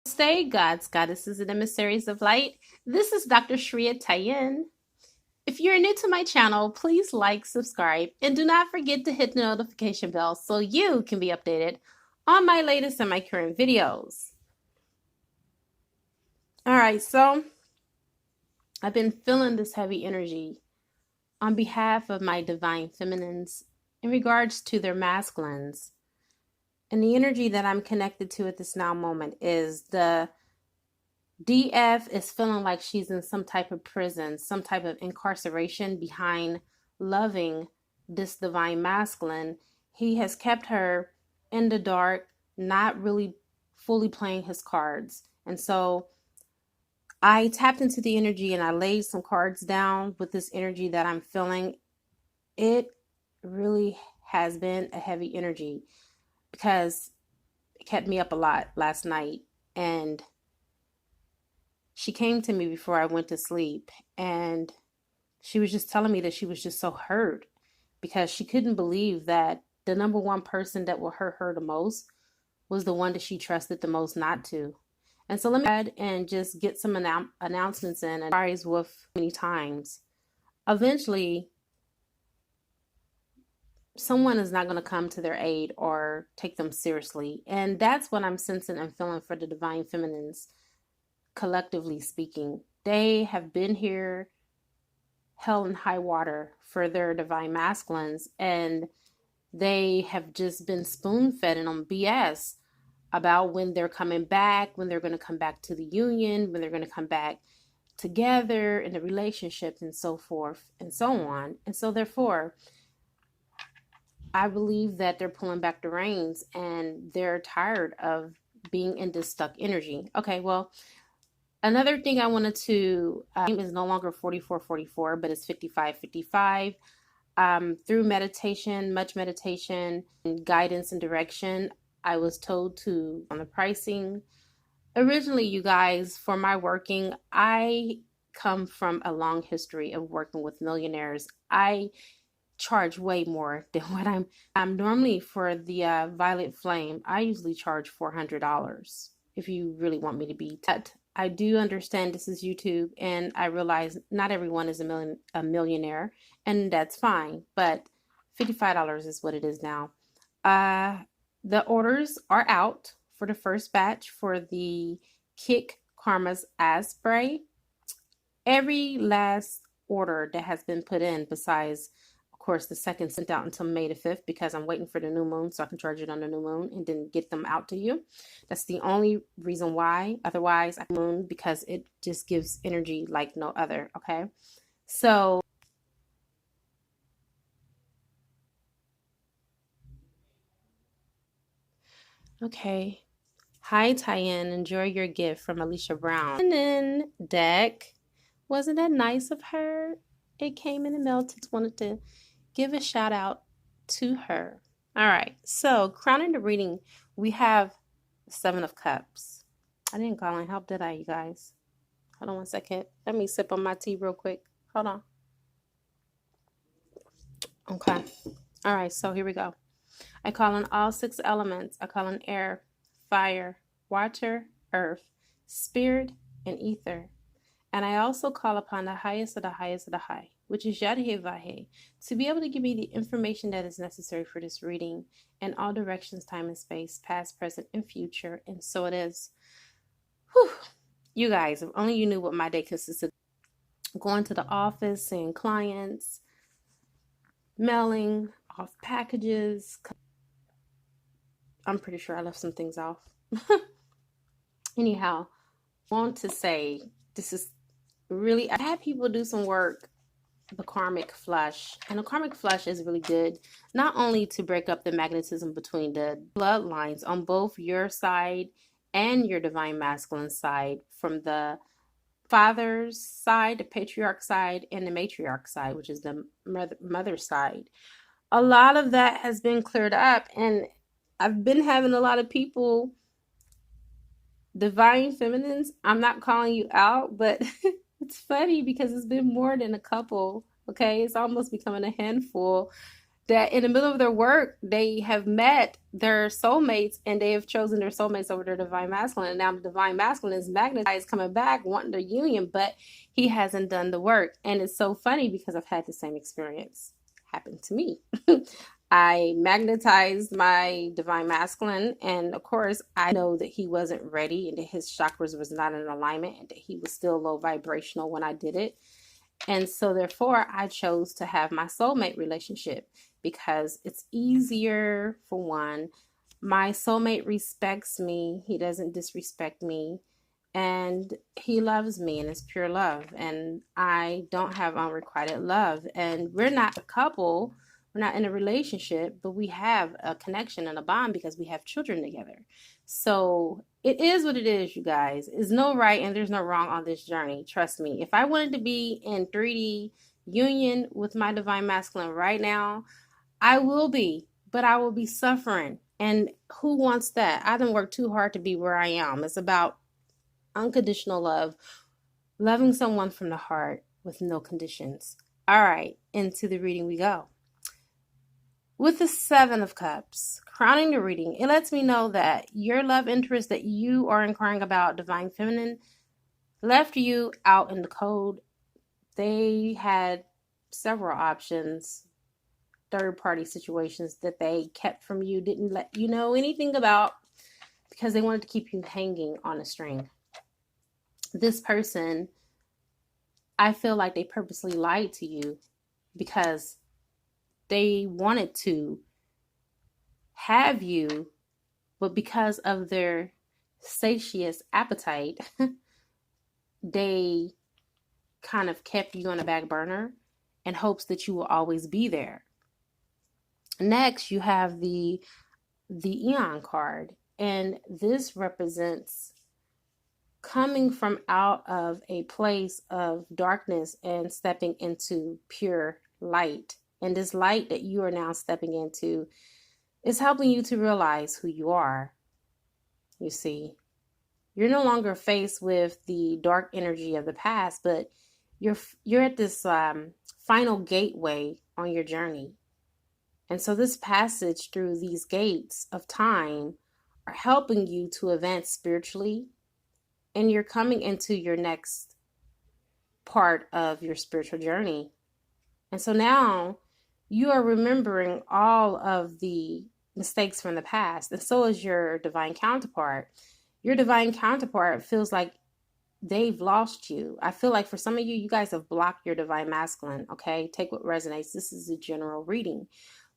Stay gods, goddesses, and emissaries of light. This is Dr. Shreya Tayen. If you're new to my channel, please like, subscribe, and do not forget to hit the notification bell so you can be updated on my latest and my current videos. Alright, so I've been feeling this heavy energy on behalf of my divine feminines in regards to their masculines. And the energy that I'm connected to at this now moment is the DF is feeling like she's in some type of prison, some type of incarceration behind loving this divine masculine. He has kept her in the dark, not really fully playing his cards. And so I tapped into the energy and I laid some cards down with this energy that I'm feeling. It really has been a heavy energy because it kept me up a lot last night. And she came to me before I went to sleep, and she was just telling me that she was just so hurt because she couldn't believe that the number one person that will hurt her the most was the one that she trusted the most not to. And so let me go ahead and just get some announcements in and rise with many times. Eventually, someone is not going to come to their aid or take them seriously. And that's what I'm sensing and feeling for the divine feminines. Collectively speaking, they have been here hell and high water for their divine masculines, and they have just been spoon-fed on BS about when they're coming back, when they're going to come back to the union, when they're going to come back together in the relationship, and so forth and so on. And so therefore, I believe that they're pulling back the reins and they're tired of being in this stuck energy. Okay, well, another thing I wanted to is no longer 4444, but it's 5555. Through meditation, much meditation, and guidance and direction, I was told to on the pricing. Originally, you guys, for my working, I come from a long history of working with millionaires. I charge way more than what I'm normally for the Violet Flame. I usually charge $400 if you really want me to be tut. I do understand this is YouTube, and I realize not everyone is a millionaire, and that's fine, but $55 is what it is now. The orders are out for the first batch for the Kick Karma's Ass Spray. Every last order that has been put in, besides of course the second, sent out until May the 5th because I'm waiting for the new moon so I can charge it on the new moon and then get them out to you. That's the only reason why. Otherwise, I moon because it just gives energy like no other. Okay, so okay. Hi, Tyann. Enjoy your gift from Alicia Brown. And then deck. Wasn't that nice of her? It came in the mail. Just wanted to give a shout out to her. All right. So, crowning the reading, we have the Seven of Cups. I didn't call in help, did I, you guys? Hold on one second. Let me sip on my tea real quick. Hold on. Okay. All right. So, here we go. I call on all 6 elements. I call on air, fire, water, earth, spirit, and ether. And I also call upon the highest of the highest of the high, which is Yadhe to be able to give me the information that is necessary for this reading in all directions, time and space, past, present, and future. And so it is. Whew. You guys, if only you knew what my day consisted of. Going to the office, seeing clients, mailing off packages. I'm pretty sure I left some things off. Anyhow, I want to say this is really, I had people do some work, the karmic flush, and the karmic flush is really good, not only to break up the magnetism between the bloodlines on both your side and your divine masculine side, from the father's side, the patriarch side, and the matriarch side, which is the mother side. A lot of that has been cleared up, and I've been having a lot of people, divine feminines, I'm not calling you out, but it's funny because it's been more than a couple. Okay, it's almost becoming a handful that in the middle of their work, they have met their soulmates and they have chosen their soulmates over their divine masculine. And now the divine masculine is magnetized, coming back, wanting the union, but he hasn't done the work. And it's so funny because I've had the same experience happen to me. I magnetized my divine masculine, and of course, I know that he wasn't ready and that his chakras was not in alignment and that he was still low vibrational when I did it. And so therefore, I chose to have my soulmate relationship because it's easier for one. My soulmate respects me. He doesn't disrespect me. And he loves me and it's pure love. And I don't have unrequited love. And we're not a couple. We're not in a relationship, but we have a connection and a bond because we have children together. So it is what it is, you guys. There's no right and there's no wrong on this journey. Trust me. If I wanted to be in 3D union with my divine masculine right now, I will be, but I will be suffering. And who wants that? I done worked too hard to be where I am. It's about unconditional love, loving someone from the heart with no conditions. All right, into the reading we go. With the Seven of Cups, crowning the reading, it lets me know that your love interest that you are inquiring about, divine feminine, left you out in the cold. They had several options, third-party situations that they kept from you, didn't let you know anything about because they wanted to keep you hanging on a string. This person, I feel like they purposely lied to you because they wanted to have you, but because of their satious appetite, they kind of kept you on the back burner in hopes that you will always be there. Next, you have the Eon card, and this represents coming from out of a place of darkness and stepping into pure light. And this light that you are now stepping into is helping you to realize who you are. You see, you're no longer faced with the dark energy of the past, but you're at this final gateway on your journey. And so this passage through these gates of time are helping you to advance spiritually, and you're coming into your next part of your spiritual journey. And so now you are remembering all of the mistakes from the past, and so is your divine counterpart. Your divine counterpart feels like they've lost you. I feel like for some of you, you guys have blocked your divine masculine, okay? Take what resonates. This is a general reading.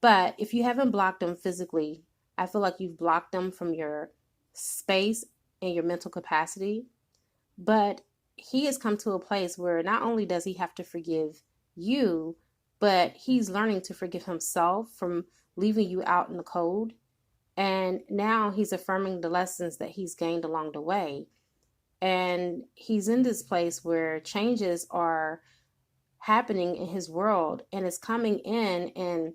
But if you haven't blocked them physically, I feel like you've blocked them from your space and your mental capacity. But he has come to a place where not only does he have to forgive you, but he's learning to forgive himself from leaving you out in the cold. And now he's affirming the lessons that he's gained along the way. And he's in this place where changes are happening in his world, and it's coming in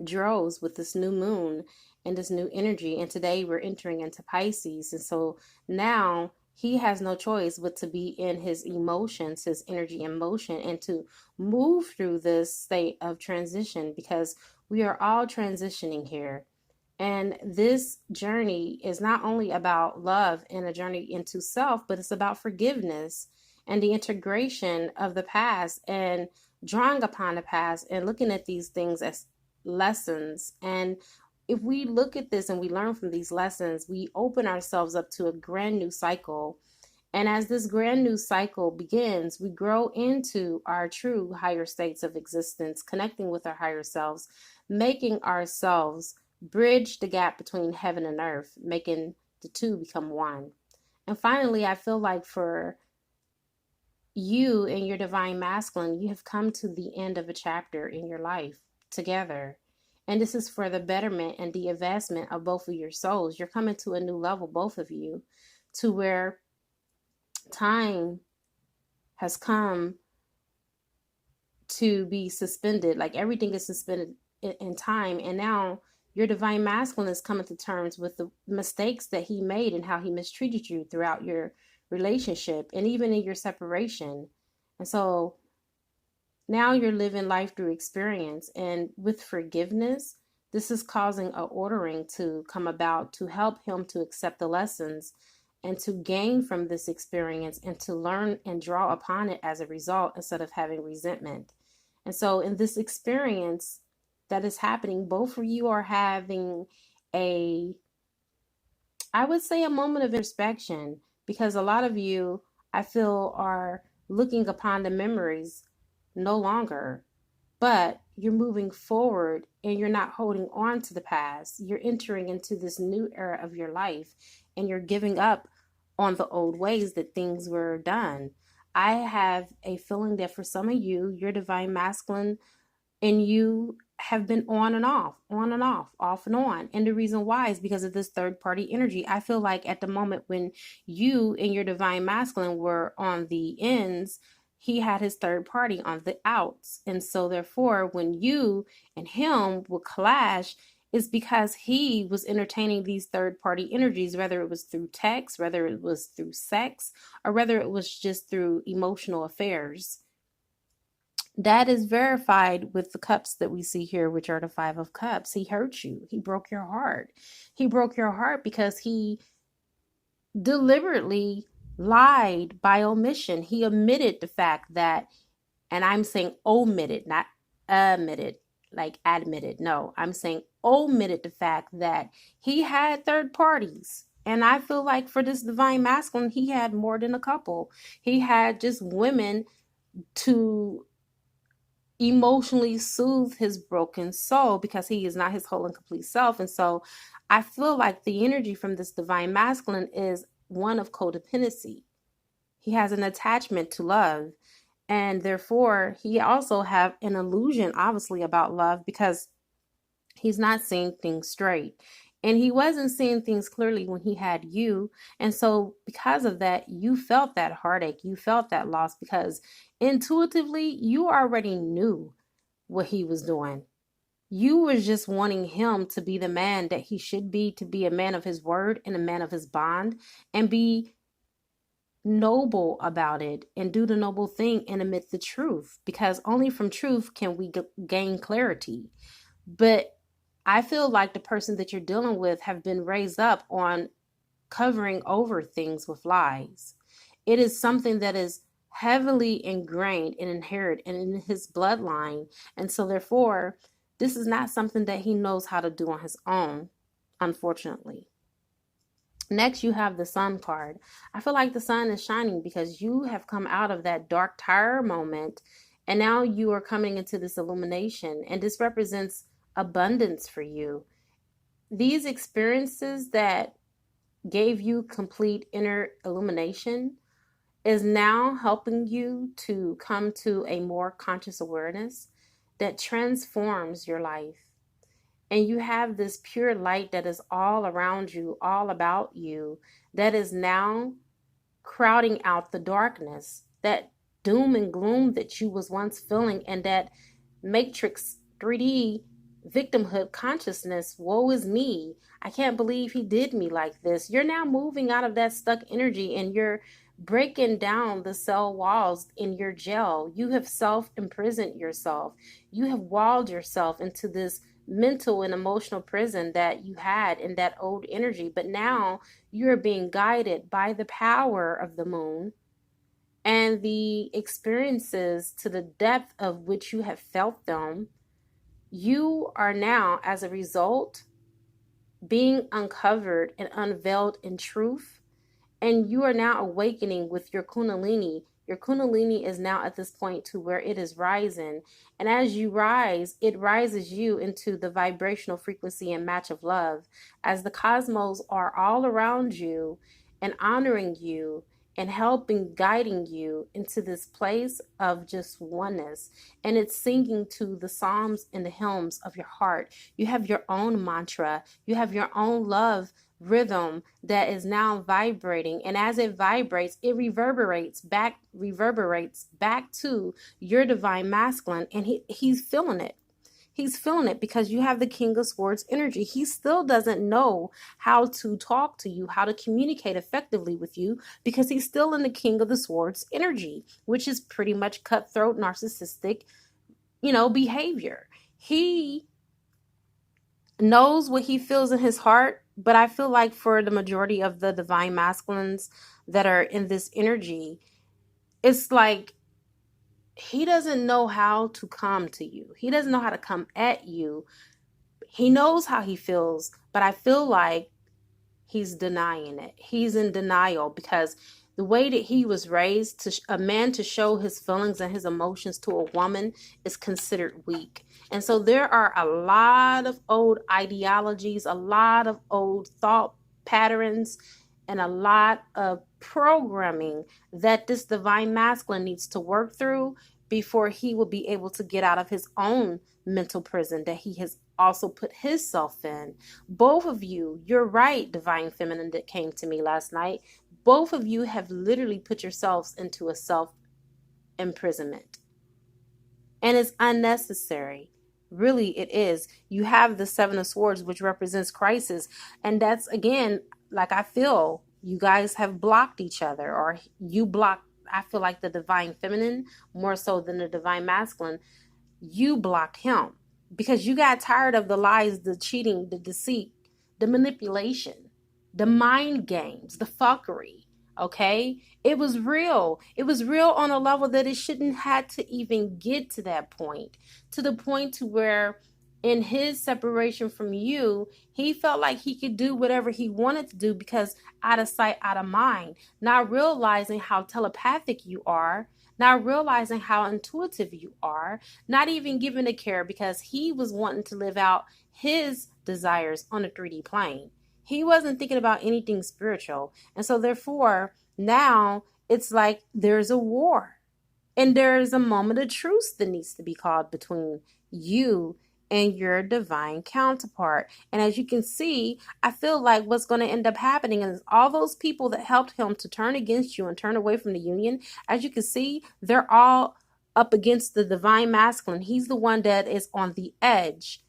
droves with this new moon and this new energy. And today we're entering into Pisces. And so now he has no choice but to be in his emotions, his energy in motion, and to move through this state of transition, because we are all transitioning here. And this journey is not only about love and a journey into self, but it's about forgiveness and the integration of the past and drawing upon the past and looking at these things as lessons. And if we look at this and we learn from these lessons, we open ourselves up to a brand new cycle. And as this grand new cycle begins, we grow into our true higher states of existence, connecting with our higher selves, making ourselves bridge the gap between heaven and earth, making the two become one. And finally, I feel like for you and your divine masculine, you have come to the end of a chapter in your life together. And this is for the betterment and the advancement of both of your souls. You're coming to a new level, both of you, to where time has come to be suspended. Like everything is suspended in time. And now your divine masculine is coming to terms with the mistakes that he made and how he mistreated you throughout your relationship and even in your separation. And so Now you're living life through experience, and with forgiveness, this is causing a ordering to come about to help him to accept the lessons and to gain from this experience and to learn and draw upon it as a result instead of having resentment. And so, in this experience that is happening, both of you are having a, I would say, a moment of introspection, because a lot of you, I feel, are looking upon the memories no longer, but you're moving forward and you're not holding on to the past. You're entering into this new era of your life and you're giving up on the old ways that things were done. I have a feeling that for some of you, your divine masculine and you have been on and off and on. And the reason why is because of this third party energy. I feel like at the moment when you and your divine masculine were on the ins, he had his third party on the outs. And so therefore, when you and him would clash, is because he was entertaining these third party energies, whether it was through text, whether it was through sex, or whether it was just through emotional affairs. That is verified with the cups that we see here, which are the Five of Cups. He hurt you. He broke your heart. He broke your heart because he deliberately lied by omission. He omitted the fact that, and I'm saying omitted, not admitted, like admitted. No, I'm saying omitted the fact that he had third parties. And I feel like for this divine masculine, he had more than a couple. He had just women to emotionally soothe his broken soul because he is not his whole and complete self. And so I feel like the energy from this divine masculine is one of codependency. He has an attachment to love, and therefore he also have an illusion obviously about love because he's not seeing things straight. And he wasn't seeing things clearly when he had you. And so, because of that, you felt that heartache. You felt that loss because intuitively, you already knew what he was doing. You was just wanting him to be the man that he should be, to be a man of his word and a man of his bond, and be noble about it and do the noble thing and admit the truth, because only from truth can we gain clarity. But I feel like the person that you're dealing with have been raised up on covering over things with lies. It is something that is heavily ingrained and inherited in his bloodline. And so therefore, this is not something that he knows how to do on his own, unfortunately. Next, you have the Sun card. I feel like the sun is shining because you have come out of that dark tower moment and now you are coming into this illumination, and this represents abundance for you. These experiences that gave you complete inner illumination is now helping you to come to a more conscious awareness that transforms your life. And you have this pure light that is all around you, all about you, that is now crowding out the darkness, that doom and gloom that you was once feeling, and that matrix 3D victimhood consciousness. Woe is me. I can't believe he did me like this. You're now moving out of that stuck energy and you're breaking down the cell walls in your jail. You have self-imprisoned yourself. You have walled yourself into this mental and emotional prison that you had in that old energy. But now you're being guided by the power of the moon and the experiences to the depth of which you have felt them. You are now, as a result, being uncovered and unveiled in truth. And you are now awakening with your Kundalini. Your Kundalini is now at this point to where it is rising. And as you rise, it rises you into the vibrational frequency and match of love, as the cosmos are all around you and honoring you and helping, guiding you into this place of just oneness. And it's singing to the psalms and the hymns of your heart. You have your own mantra. You have your own love rhythm that is now vibrating, and as it vibrates, it reverberates back to your divine masculine, and he's feeling it. He's feeling it because you have the King of Swords energy. He still doesn't know how to talk to you, how to communicate effectively with you, because he's still in the King of the Swords energy, which is pretty much cutthroat, narcissistic, behavior. He knows what he feels in his heart, but I feel like for the majority of the divine masculines that are in this energy, it's like he doesn't know how to come to you. He doesn't know how to come at you. He knows how he feels, but I feel like he's denying it. He's in denial because the way that he was raised, to a man to show his feelings and his emotions to a woman is considered weak. And so there are a lot of old ideologies, a lot of old thought patterns, and a lot of programming that this divine masculine needs to work through before he will be able to get out of his own mental prison that he has also put himself in. Both of you, you're right, divine feminine that came to me last night. Both of you have literally put yourselves into a self imprisonment. And it's unnecessary. Really, it is. You have the Seven of Swords, which represents crisis. And that's, again, like I feel you guys have blocked each other, or you blocked, I feel like the divine feminine more so than the divine masculine. You blocked him because you got tired of the lies, the cheating, the deceit, the manipulation, the mind games, the fuckery. Okay? It was real. It was real on a level that it shouldn't have to even get to that point. To the point to where in his separation from you, he felt like he could do whatever he wanted to do because out of sight, out of mind, not realizing how telepathic you are, not realizing how intuitive you are, not even giving a care because he was wanting to live out his desires on a 3D plane. He wasn't thinking about anything spiritual. And so therefore, now it's like there's a war. And there's a moment of truce that needs to be called between you and your divine counterpart. And as you can see, I feel like what's going to end up happening is all those people that helped him to turn against you and turn away from the union, as you can see, they're all up against the divine masculine. He's the one that is on the edge.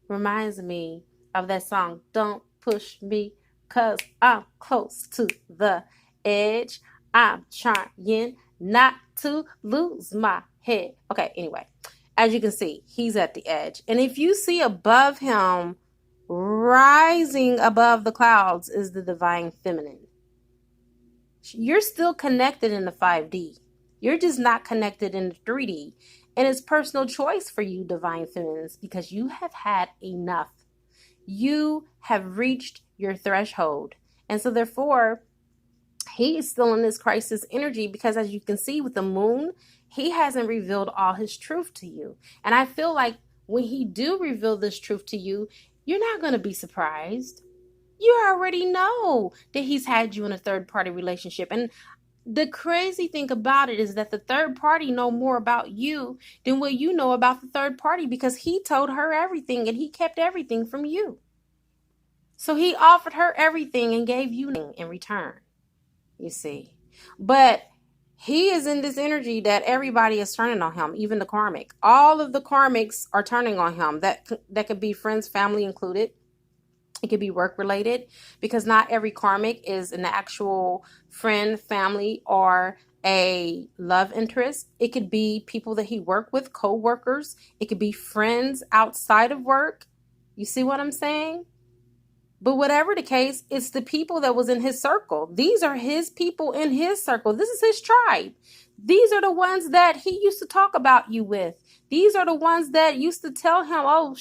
Reminds me of that song, Don't Push Me, 'cause I'm close to the edge. I'm trying not to lose my head. Okay, anyway, as you can see, he's at the edge. And if you see above him, rising above the clouds is the divine feminine. You're still connected in the 5D. You're just not connected in the 3D. And it's personal choice for you, divine feminines, because you have had enough. You have reached your threshold. And so therefore, he is still in this crisis energy because as you can see with the moon, he hasn't revealed all his truth to you. And I feel like when he do reveal this truth to you, you're not going to be surprised. You already know that he's had you in a third-party relationship. And the crazy thing about it is that the third party know more about you than what you know about the third party because he told her everything and he kept everything from you. So he offered her everything and gave you nothing in return, you see. But he is in this energy that everybody is turning on him, even the karmic. All of the karmics are turning on him. That could be friends, family included. It could be work related because not every karmic is an actual friend, family, or a love interest. It could be people that he worked with, co-workers. It could be friends outside of work. You see what I'm saying? But whatever the case, it's the people that was in his circle. These are his people in his circle. This is his tribe. These are the ones that he used to talk about you with. These are the ones that used to tell him, oh,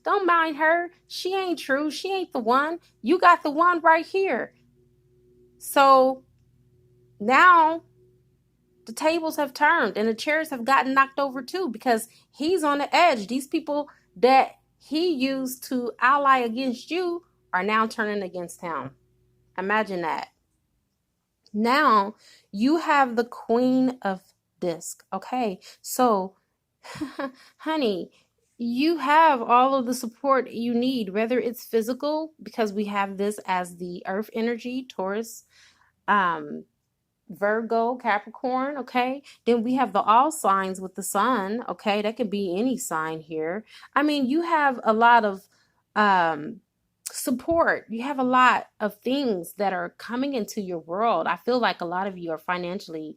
don't mind her. She ain't true. She ain't the one. You got the one right here. So now the tables have turned and the chairs have gotten knocked over too because he's on the edge. These people that he used to ally against you are now turning against him. Imagine that. Now you have the Queen of Disc. Okay, so honey, you have all of the support you need, whether it's physical, because we have this as the earth energy, Taurus, Virgo, Capricorn, okay? Then we have the all signs with the sun, okay? That could be any sign here. I mean, you have a lot of support. You have a lot of things that are coming into your world. I feel like a lot of you are financially,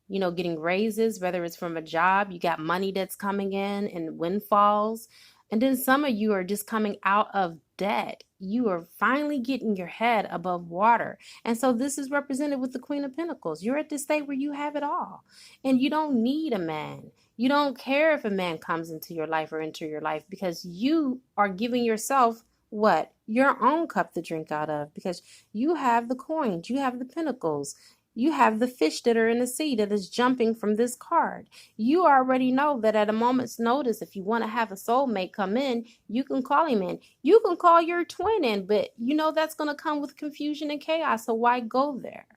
getting raises, whether it's from a job, you got money that's coming in and windfalls. And then some of you are just coming out of debt. You are finally getting your head above water. And so this is represented with the Queen of Pentacles. You're at this state where you have it all. And you don't need a man. You don't care if a man comes into your life or enter your life, because you are giving yourself what? Your own cup to drink out of, because you have the coins, you have the pentacles. You have the fish that are in the sea that is jumping from this card. You already know that at a moment's notice, if you want to have a soulmate come in, you can call him in. You can call your twin in, but you know that's going to come with confusion and chaos. So why go there?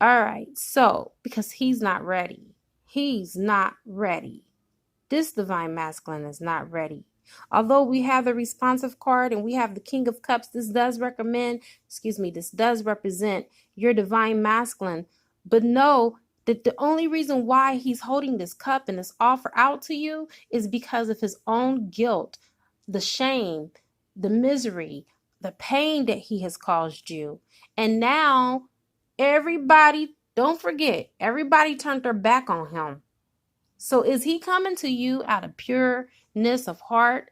All right. So because he's not ready. He's not ready. This divine masculine is not ready. Although we have the responsive card and we have the King of Cups, this does represent your divine masculine. But know that the only reason why he's holding this cup and this offer out to you is because of his own guilt, the shame, the misery, the pain that he has caused you. And now everybody, don't forget, everybody turned their back on him. So is he coming to you out of pureness of heart?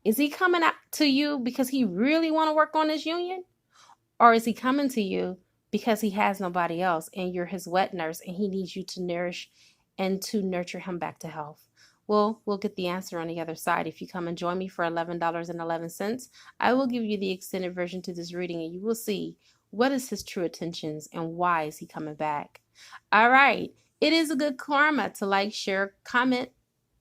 Is he coming out to you because he really want to work on this union? Or is he coming to you because he has nobody else and you're his wet nurse and he needs you to nourish and to nurture him back to health? Well, we'll get the answer on the other side. If you come and join me for $11.11, I will give you the extended version to this reading and you will see what is his true intentions and why is he coming back. All right. It is a good karma to like, share, comment,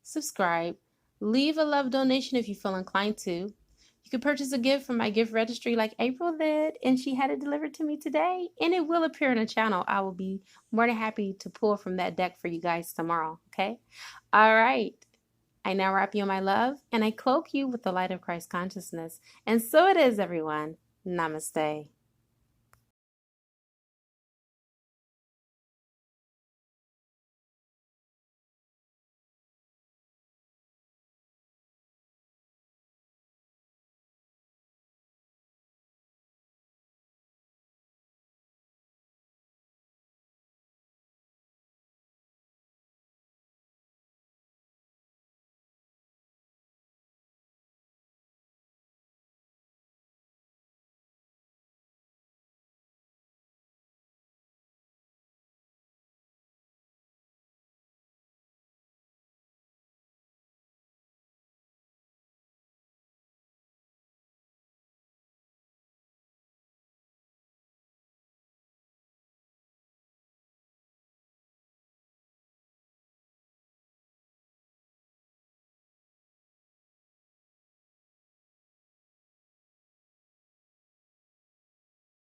subscribe, leave a love donation if you feel inclined to. You can purchase a gift from my gift registry like April did, and she had it delivered to me today, and it will appear in the channel. I will be more than happy to pull from that deck for you guys tomorrow, okay? All right. I now wrap you in my love, and I cloak you with the light of Christ consciousness. And so it is, everyone. Namaste.